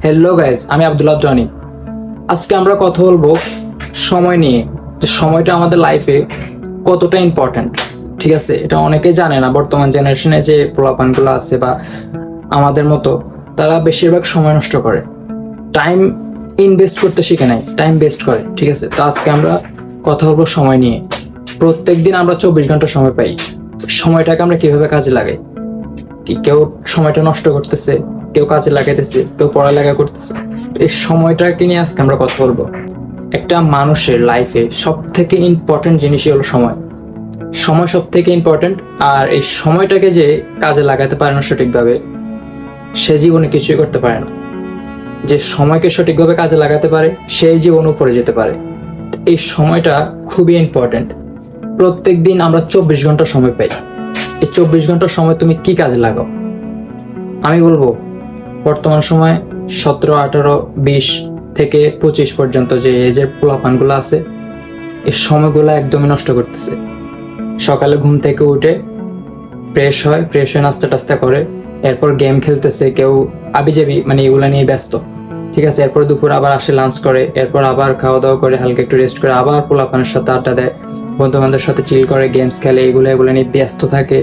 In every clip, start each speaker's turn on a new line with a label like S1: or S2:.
S1: Hello guys, আমি Abdullah Johnny. আজকে আমরা কথা বলবো সময় নিয়ে, যে সময়টা আমাদের লাইফে কতটা ইম্পর্ট্যান্ট। ঠিক আছে, এটা অনেকেই জানে না। বর্তমান জেনারেশনে যে পোলাপানগুলো আছে বা আমাদের মতো, তারা বেশিরভাগ সময় নষ্ট করে, টাইম ইনভেস্ট করতে শিখে নাই, টাইম ওয়েস্ট করে। ঠিক আছে, তো আজকে আমরা কথা বলবো সময় নিয়ে। প্রত্যেক দিন আমরা 24 ঘন্টা সময় পাই। সময়টাকে আমরা কিভাবে কাজে লাগাই? কেউ সময়টা নষ্ট করতেছে, কেউ কাজে লাগাইতেছে, কেউ পড়ালেখা করতেছে। এই সময়টাকে নিয়ে আজকে আমরা কথা বলবো। একটা মানুষের লাইফে সব থেকে ইম্পর্টেন্ট জিনিসই হলো সময়। সময় সব থেকে ইম্পর্টেন্ট। আর এই সময়টাকে যে কাজে লাগাতে পারে না সঠিকভাবে, সে জীবনে কিছুই করতে পারে না। যে সময়কে সঠিকভাবে কাজে লাগাতে পারে, সেই জীবন উপরে যেতে পারে। এই সময়টা খুবই ইম্পর্টেন্ট। প্রত্যেক দিন আমরা 24 ঘন্টা সময় পাই। এই 24 ঘন্টার সময় তুমি কি কাজে লাগাও? আমি বলবো, বর্তমান সময় 17, 18, 20 থেকে 25 পর্যন্ত যে এজের পোলাপানগুলো আছে, এই সময়গুলো একদমই নষ্ট করতেছে। সকালে ঘুম থেকে উঠে ফ্রেশ হয়ে নাস্তা টাস্তা করে, এরপর গেম খেলতেছে, কেউ আবিজাবি মানে এগুলা নিয়ে ব্যস্ত। ঠিক আছে, এরপর দুপুর আবার আসে, লাঞ্চ করে, এরপর আবার খাওয়া দাওয়া করে, হালকা একটু রেস্ট করে, আবার পোলাপানের সাথে আড্ডা দেয়, বন্ধু বান্ধবের সাথে চিল করে, গেমস খেলে, এগুলো নিয়ে ব্যস্ত থাকে।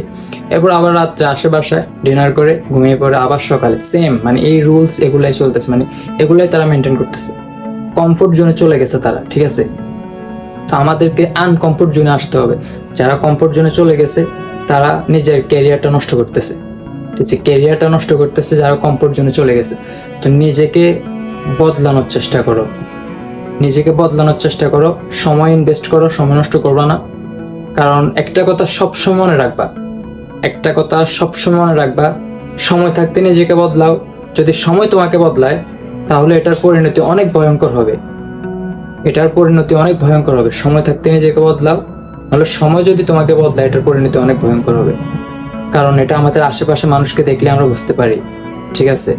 S1: এরপর আবার রাত্রে আসে বাসায়, ডিনার করে ঘুমিয়ে পড়ে, আবার সকালে সেম। মানে এই রুলস এগুলাই চলতেছে, মানে এগুলাই তারা মেনটেন করতেছে। কমফোর্ট জোনে চলে গেছে তারা। ঠিক আছে, তো আমাদেরকে আনকমফোর্ট জোনে আসতে হবে। যারা কমফোর্ট জোনে চলে গেছে, তারা নিজের ক্যারিয়ারটা নষ্ট করতেছে। ঠিক আছে, ক্যারিয়ারটা নষ্ট করতেছে যারা কমফোর্ট জোনে চলে গেছে। তো নিজেকে বদলানোর চেষ্টা করো, নিজেকে বদলানোর চেষ্টা করো, সময় ইনভেস্ট করো, সময় নষ্ট করবা না। কারণ একটা কথা সবসময় মনে রাখবা, সময় থাকতে নিজেকে বদলাও। যদি সময় তোমাকে বদলায়, তাহলে এটার পরিণতি অনেক ভয়ঙ্কর হবে। সময় থাকতে নিজেকে বদলাও, তাহলে সময় যদি তোমাকে বদলায়, এটার পরিণতি অনেক ভয়ঙ্কর হবে। কারণ এটা আমাদের আশেপাশে মানুষকে দেখলে আমরা বুঝতে পারি। ঠিক আছে,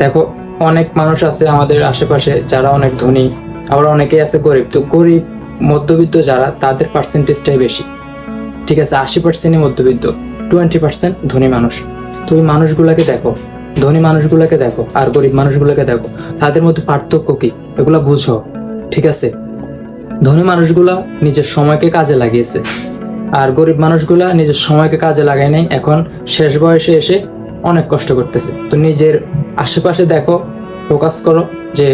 S1: দেখো, অনেক মানুষ আছে আমাদের আশেপাশে যারা অনেক ধনী, আবার অনেকেই আছে গরিব। তো গরিব মধ্যবিত্ত যারা, তাদের পার্সেন্টেজটাই বেশি। ঠিক আছে, 80%ই মধ্যবিত্ত, 20% ধনী মানুষ। তুমি মানুষগুলোকে দেখো, ধনী মানুষগুলোকে দেখো আর গরিব মানুষগুলোকে দেখো, তাদের মধ্যে পার্থক্য কি, এগুলা বুঝো। ঠিক আছে, ধনী মানুষগুলা নিজের সময়কে কাজে লাগিয়েছে, আর গরিব মানুষগুলা নিজের সময়কে কাজে লাগায় নাই, এখন শেষ বয়সে এসে অনেক কষ্ট করতেছে। তো নিজের আশেপাশে দেখো, ফোকাস করো, যে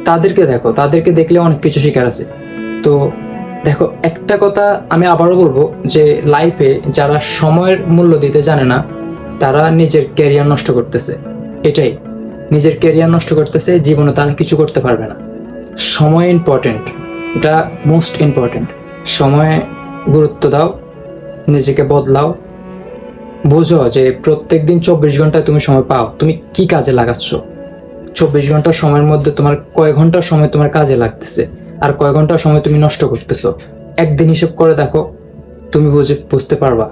S1: তাদেরকে দেখো, তাদেরকে দেখলে অনেক কিছু শেখার আছে। তো দেখো, একটা কথা আমি আবারও বলবো, যে লাইফে যারা সময়ের মূল্য দিতে জানে না, তারা নিজের ক্যারিয়ার নষ্ট করতেছে। এটাই, নিজের ক্যারিয়ার নষ্ট করতেছে, জীবনে তারা কিছু করতে পারবে না। সময় ইম্পর্টেন্ট, এটা মোস্ট ইম্পর্টেন্ট। সময়ে গুরুত্ব দাও, নিজেকে বদলাও, বোঝো যে প্রত্যেক দিন 24 ঘন্টা তুমি সময় পাও, তুমি কি কাজে লাগাচ্ছ। 24 ঘন্টার সময়ের মধ্যে তোমার কয় ঘন্টার সময় তোমার কাজে লাগতেছে, আর কয় ঘন্টার সময় তুমি নষ্ট করতেছো। একদিন হিসাব করে দেখো, তুমি বুঝতে পারবা।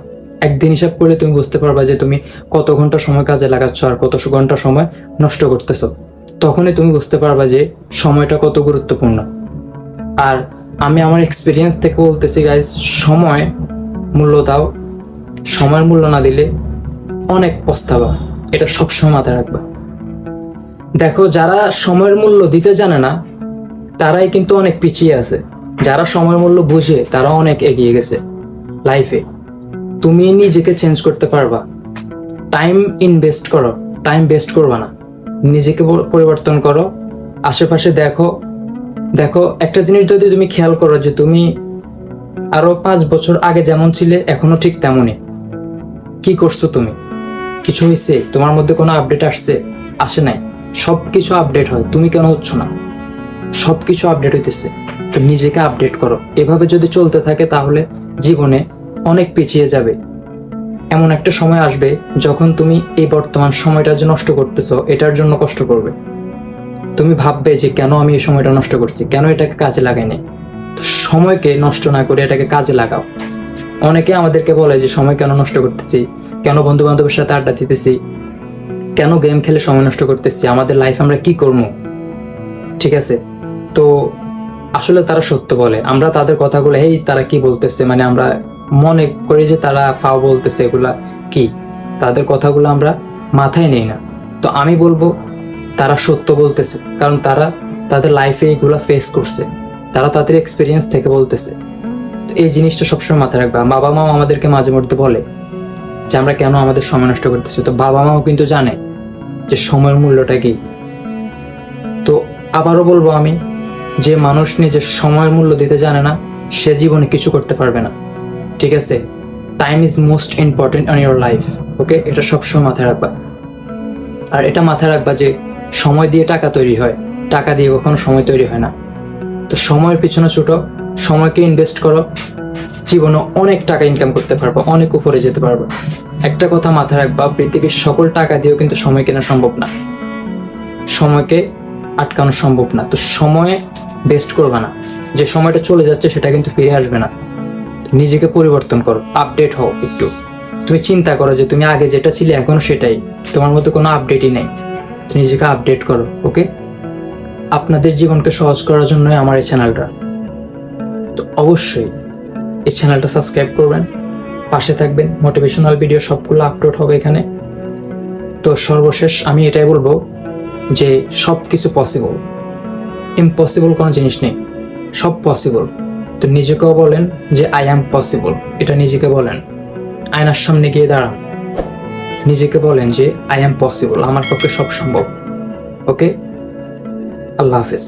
S1: একদিন হিসাব করলে তুমি বুঝতে পারবা যে তুমি কত ঘন্টা সময় কাজে লাগাচ্ছ আর কত ঘন্টা সময় নষ্ট করতেছো। তখনই তুমি বুঝতে পারবা যে সময়টা কত গুরুত্বপূর্ণ। আর আমি আমার এক্সপিরিয়েন্স থেকে বলতেছি গাইস, সময় মূল্য দাও। সময়ের মূল্য না দিলে অনেক পস্তাবা, এটা সবসময় মাথায় রাখবা। দেখো, যারা সময়ের মূল্য দিতে জানে না, তারাই কিন্তু অনেক পিছিয়ে আছে। যারা সময়ের মূল্য বুঝে, তারা অনেক এগিয়ে গেছে লাইফে। তুমি নিজেকে চেঞ্জ করতে পারবা। টাইম ইনভেস্ট করো, টাইম ওয়েস্ট করবা না। নিজেকে পরিবর্তন করো, আশেপাশে দেখো। একটা জিনিস যদি তুমি খেয়াল করো, যে তুমি আরো 5 বছর আগে যেমন ছিলে, এখনো ঠিক তেমনই। কি করছো তুমি? কিছু হয়েছে? তোমার মধ্যে কোনো আপডেট আসে নাই? সবকিছু আপডেট হয়, তুমি কেন হচ্ছ না? সবকিছু আপডেট হইতেছে, তো নিজেকে আপডেট করো। এভাবে যদি চলতে থাকে, তাহলে জীবনে অনেক পিছিয়ে যাবে। এমন একটা সময় আসবে যখন তুমি এই বর্তমান সময়টা যে নষ্ট করতেছো, এটার জন্য কষ্ট করবে। তুমি ভাববে যে কেন আমি এই সময়টা নষ্ট করছি, কেন এটাকে কাজে লাগাই নাই। তো সময়কে নষ্ট না করে এটাকে কাজে লাগাও। অনেকে আমাদেরকে বলে যে সময় কেন নষ্ট করতেছি, কেন বন্ধু বান্ধবের সাথে আড্ডা দিতেছি, কেন গেম খেলে সময় নষ্ট করতেছি, আমাদের লাইফ আমরা কি করবো। ঠিক আছে, তো আসলে তারা সত্য বলে। আমরা তাদের কথাগুলো, এই তারা কি বলতেছে, মানে আমরা মনে করি যে তারা ফাও বলতেছে, এগুলা কি, তাদের কথাগুলো আমরা মাথায় নেই না। তো আমি বলবো, তারা সত্য বলতেছে, কারণ তারা তাদের লাইফে এইগুলা ফেস করছে, তারা তাদের এক্সপিরিয়েন্স থেকে বলতেছে। তো এই জিনিসটা সবসময় মাথায় রাখবা। বাবা মাও আমাদেরকে মাঝে মধ্যে বলে যে আমরা কেন আমাদের সময় নষ্ট করতেছি, তো বাবা মাও কিন্তু জানে যে সময়ের মূল্যটা কি। তো আবারও বলবো আমি, যে মানুষ নিজের সময়ের মূল্য দিতে জানে না, সে জীবনে কিছু করতে পারবে না। ঠিক আছে, time is most important on your life. Okay, এটা সবসময় মাথায় রাখবা। আর এটা মাথায় রাখবা যে সময় দিয়ে টাকা তৈরি হয়, টাকা দিয়ে কখনো সময় তৈরি হয় না। তো সময়ের পিছনে ছুটো, সময়কে ইনভেস্ট করো, জীবনে অনেক টাকা ইনকাম করতে পারবো, অনেক উপরে যেতে পারবো। একটা কথা মাথায় রাখবা, পৃথিবীর সকল টাকা দিয়েও কিন্তু সময় কেনা সম্ভব না, সময়কে আটকানো সম্ভব না। তো সময়ে বেস্ট করবা না, যে সময়টা চলে যাচ্ছে সেটা কিন্তু ফিরে আসবে না। নিজেকে পরিবর্তন করো, আপডেট হও একটু। তুমি চিন্তা করো যে তুমি আগে যেটা ছিলে এখনো সেটাই, তোমার মধ্যে কোনো আপডেটই নেই। তুমি নিজেকে আপডেট করো। ওকে, আপনাদের জীবনকে সহজ করার জন্যই আমার এই চ্যানেলটা। তো অবশ্যই এই চ্যানেলটা সাবস্ক্রাইব করবেন, পাশে থাকবেন। মোটিভেশনাল ভিডিও সবগুলো আপলোড হবে এখানে। তো সর্বশেষ আমি এটাই বলবো যে সব কিছু পসিবল, ইম্পসিবল কোনো জিনিস নেই, সব পসিবল। তো নিজেকেও বলেন যে আই অ্যাম পসিবল, এটা নিজেকে বলেন। আয়নার সামনে গিয়ে দাঁড়ান, নিজেকে বলেন যে আই অ্যাম পসিবল, আমার পক্ষে সব সম্ভব। ওকে, আল্লাহ হাফেজ।